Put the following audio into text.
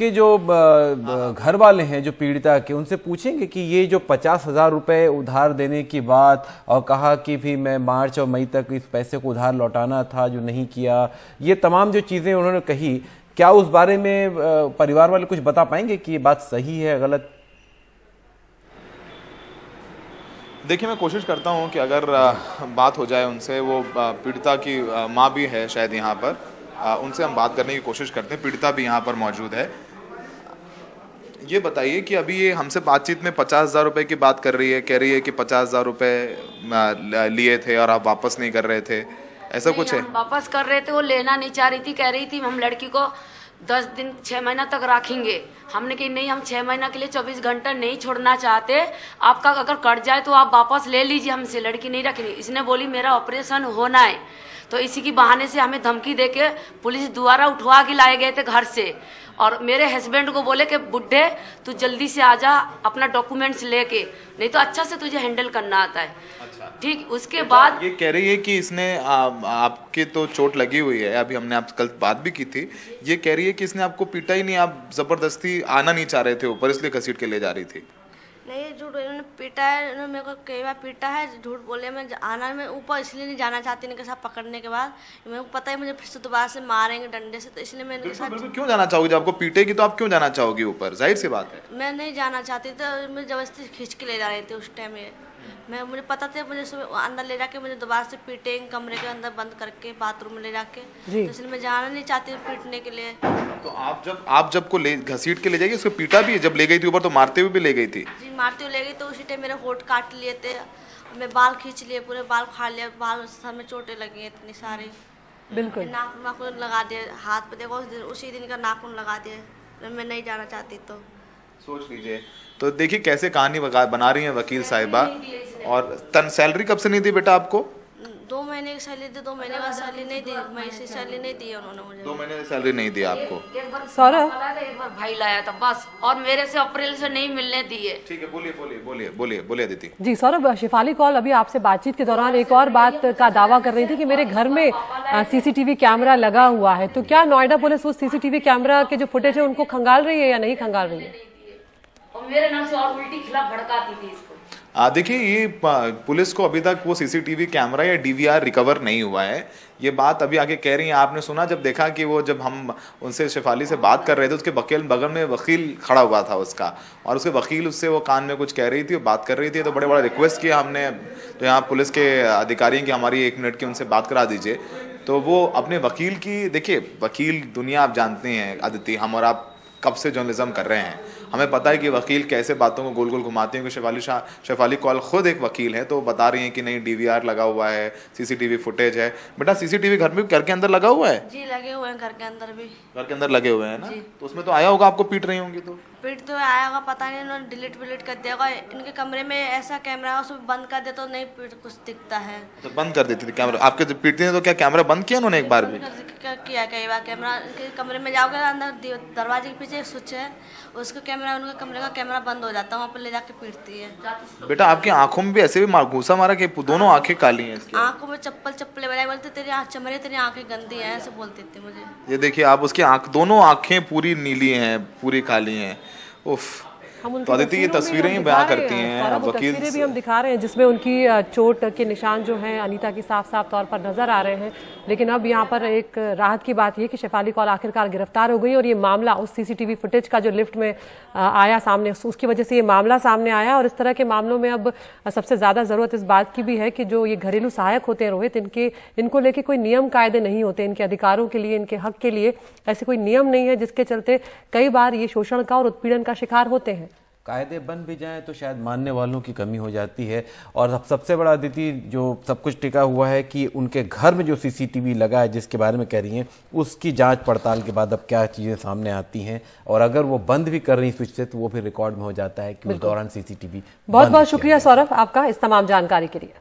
उनके जो घर वाले हैं जो पीड़िता के, उनसे पूछेंगे कि ये जो 50,000 रुपए उधार देने की बात और कहा कि भी मैं मार्च और मई तक इस पैसे को उधार लौटाना था जो नहीं किया, ये तमाम जो चीजें उन्होंने कही, क्या उस बारे में परिवार वाले कुछ बता पाएंगे कि ये बात सही है गलत? देखिए, मैं कोशिश करता हूं कि अगर बात हो जाए उनसे, वो पीड़िता की माँ भी है शायद यहाँ पर, उनसे हम बात करने की कोशिश करते हैं। पीड़िता भी यहाँ पर मौजूद है। ये बताइए कि अभी ये हमसे बातचीत में 50,000 रुपए की बात कर रही है, कह रही है कि 50,000 रुपए लिए थे और आप वापस नहीं कर रहे थे, ऐसा कुछ है? वापस कर रहे थे, वो लेना नहीं चाह रही थी, कह रही थी हम लड़की को 10 दिन 6 महीना तक रखेंगे। हमने कहा नहीं, हम 6 महीना के लिए 24 घंटा नहीं छोड़ना चाहते, आपका अगर कट जाए तो आप वापस ले लीजिए, हमसे लड़की नहीं रखनी। इसने बोली मेरा ऑपरेशन होना है, तो इसी की बहाने से हमें धमकी देके पुलिस द्वारा उठवा के लाए गए थे घर से। और मेरे हस्बैंड को बोले कि बुड्ढे तू जल्दी से आ जा अपना डॉक्यूमेंट्स लेके, नहीं तो अच्छा से तुझे हैंडल करना आता है। अच्छा। ठीक, उसके बाद ये कह रही है कि इसने आपके तो चोट लगी हुई है, अभी हमने आप कल बात भी की थी, ये कह रही है कि इसने आपको पीटा ही नहीं, आप जबरदस्ती आना नहीं चाह रहे थे ऊपर, इसलिए घसीट के ले जा रही थी। नहीं, झूठ, इन्होंने पीटा है, इन्होंने मेरे को कई बार पीटा है, झूठ बोले। मैं आना में ऊपर इसलिए नहीं जाना चाहती इनके साथ पकड़ने के बाद, मेरे को पता है मुझे फिर से दोबारा से मारेंगे डंडे से, तो इसलिए मैं इनके साथ। बिल्कुल, क्यों जाना चाहोगी? जब आपको पीटेगी तो आप क्यों जाना चाहोगी ऊपर? जाहिर सी बात है। मैं नहीं जाना चाहती, तो मुझे जबरदस्ती खींच के ले जा रहे थे उस टाइम। मुझे पता था मुझे सुबह अंदर ले जाके मुझे दोबारा से पीटेंगे, कमरे के अंदर बंद करके बाथरूम में ले जाके, तो इसलिए मैं जाना नहीं चाहती पीटने के लिए। तो आप जब को ले घसीट के ले जाइए, उसको पीटा भी है? जब ले गई थी ऊपर तो मारते हुए भी ले गई थी? जी, मारते हुए ले गई, तो उसी टाइम मेरे होठ काट लिए थे, मैं बाल खींच लिए, पूरे बाल फाड़ लिए, बाल सर में चोटें लगी हैं इतनी सारी। बिल्कुल। नाखून लगा दिए हाथ पे, देखो उसी दिन का नाखून लगा दिए। मैं नहीं जाना चाहती। तो सोच लीजिए। तो देखिए कैसे कहानी बना रही है वकील साहिबा। और सैलरी कब से नहीं दी बेटा आपको? 2 महीने की सैलरी दी, 2 महीने का सैलरी नहीं दी, महीने सैलरी नहीं दी उन्होंने मुझे। 2 महीने की सैलरी नहीं दी आपको? सौरभ, एक बार भाई लाया था बस, और मेरे से अप्रैल से नहीं मिलने दिए। ठीक है, बोलिए अदिति जी। सौरभ, शेफाली कौल अभी आपसे बातचीत के दौरान एक और बात का दावा कर रही थी कि मेरे घर में सीसीटीवी कैमरा लगा हुआ है, तो क्या नोएडा पुलिस उस सीसीटीवी कैमरा के जो फुटेज है उनको खंगाल रही है या नहीं खंगाल रही है? और मेरे नाम से और उल्टी खिलाफ भड़काती थी इसको। देखिए, ये पुलिस को अभी तक वो सीसीटीवी कैमरा या डीवीआर रिकवर नहीं हुआ है, ये बात अभी आगे कह रही हैं। आपने सुना जब देखा कि वो, जब हम उनसे शेफाली से बात कर रहे थे, उसके बगल में वकील खड़ा हुआ था उसका, और उसके वकील उससे वो कान में कुछ कह रही थी, वो बात कर रही थी, तो बड़ा रिक्वेस्ट किया हमने तो यहाँ पुलिस के अधिकारी की हमारी 1 मिनट की उनसे बात करा दीजिए। तो वो अपने वकील की, देखिए वकील दुनिया आप जानते हैं अदिति, हम और आप कब से जर्नलिज्म कर रहे हैं, हमें पता है कि वकील कैसे बातों को गोल गोल घुमाते हैं। कि शेफाली कौल खुद एक वकील है, तो बता रही हैं कि नहीं डीवीआर लगा हुआ है, सीसीटीवी फुटेज है। बेटा सीसीटीवी घर के अंदर लगा हुआ है? जी, लगे हुए हैं घर के अंदर भी। घर के अंदर लगे हुए हैं ना? तो उसमें तो आया होगा, आपको पीट रही होंगी तो? पीट तो आया होगा, पता नहीं उन्होंने डिलीट कर दिया होगा। इनके कमरे में ऐसा कैमरा है, उसमें बंद कर दे तो नहीं कुछ दिखता है, तो बंद कर देती थी कैमरा। आपके जब पीटते हैं तो क्या कैमरा बंद किया उन्होंने एक बार भी? किया कई बार कैमरा। इनके कमरे में जाओगे, अंदर दरवाजे के पीछे एक स्विच है, उसका कैमरा, उनके कमरे का कैमरा बंद हो जाता है, वहाँ पर ले जाके पीटती है। बेटा आपकी आंखों में भी ऐसे भी घूसा मारा कि दोनों आंखें काली हैं इसकी? आंखों में चप्पल बजाए, बोलते तेरी आँख चमड़ी, तेरी आंखें गंदी हैं, ऐसे बोलती थी मुझे। ये देखिए आप, उसकी दोनों आंखें पूरी नीली हैं, पूरी काली हैं। उफ। तो अदिति ये तस्वीरें ही बयां करती हैं वकील, तस्वीरें भी हम दिखा रहे हैं जिसमें उनकी चोट के निशान जो हैं अनीता की साफ तौर पर नजर आ रहे हैं। लेकिन अब यहाँ पर एक राहत की बात ये कि शेफाली कौल आखिरकार गिरफ्तार हो गई, और ये मामला उस सीसीटीवी फुटेज का जो लिफ्ट में आया सामने, उसकी वजह से ये मामला सामने आया। और इस तरह के मामलों में अब सबसे ज्यादा जरूरत इस बात की भी है कि जो ये घरेलू सहायक होते हैं रोहित, इनको लेके कोई नियम कायदे नहीं होते, इनके अधिकारों के लिए, इनके हक के लिए ऐसे कोई नियम नहीं है, जिसके चलते कई बार ये शोषण का और उत्पीड़न का शिकार होते हैं। कायदे बन भी जाएं तो शायद मानने वालों की कमी हो जाती है। और सबसे बड़ा अदिति, जो सब कुछ टिका हुआ है कि उनके घर में जो सीसीटीवी लगा है जिसके बारे में कह रही हैं, उसकी जांच पड़ताल के बाद अब क्या चीज़ें सामने आती हैं, और अगर वो बंद भी कर रही स्विच से तो वो फिर रिकॉर्ड में हो जाता है कि उस दौरान सीसीटीवी। बहुत बहुत शुक्रिया सौरभ आपका इस तमाम जानकारी के लिए।